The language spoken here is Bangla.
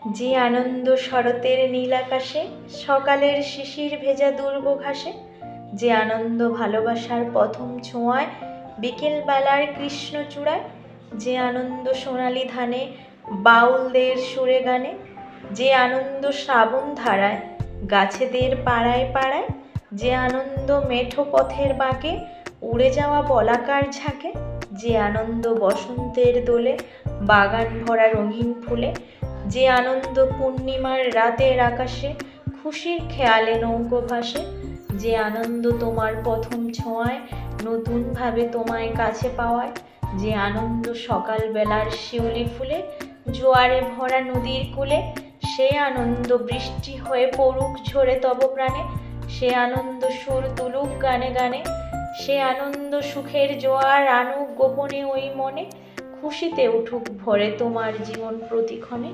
যে আনন্দ শরতের নীল আকাশে, সকালের শিশির ভেজা দুর্ব ঘাসে, যে আনন্দ ভালোবাসার প্রথম ছোঁয়ায়, বিকেলবেলার কৃষ্ণচূড়ায়, যে আনন্দ সোনালি ধানে, বাউলদের সুরে গানে, যে আনন্দ শ্রাবণ ধারায়, গাছেদের পাড়ায় পাড়ায়, যে আনন্দ মেঠো পথের বাঁকে, উড়ে যাওয়া বলাকার ঝাঁকে, যে আনন্দ বসন্তের দোলে, বাগান ভরা রঙিন ফুলে, যে আনন্দ পূর্ণিমার রাতের আকাশে, খুশির খেয়ালে নৌকো ভাসে, যে আনন্দ তোমার প্রথম ছোঁয়ায়, নতুনভাবে তোমায় কাছে পাওয়ায়, যে আনন্দ সকালবেলার শিউলি ফুলে, জোয়ারে ভরা নদীর কূলে, সে আনন্দ বৃষ্টি হয়ে পড়ুক ঝরে তব প্রাণে, সে আনন্দ সুর তুলুক গানে গানে, সে আনন্দ সুখের জোয়ার আনুক গোপনে ওই মনে, খুশিতে উঠুক ভরে তোমার জীবন প্রতিক্ষণে।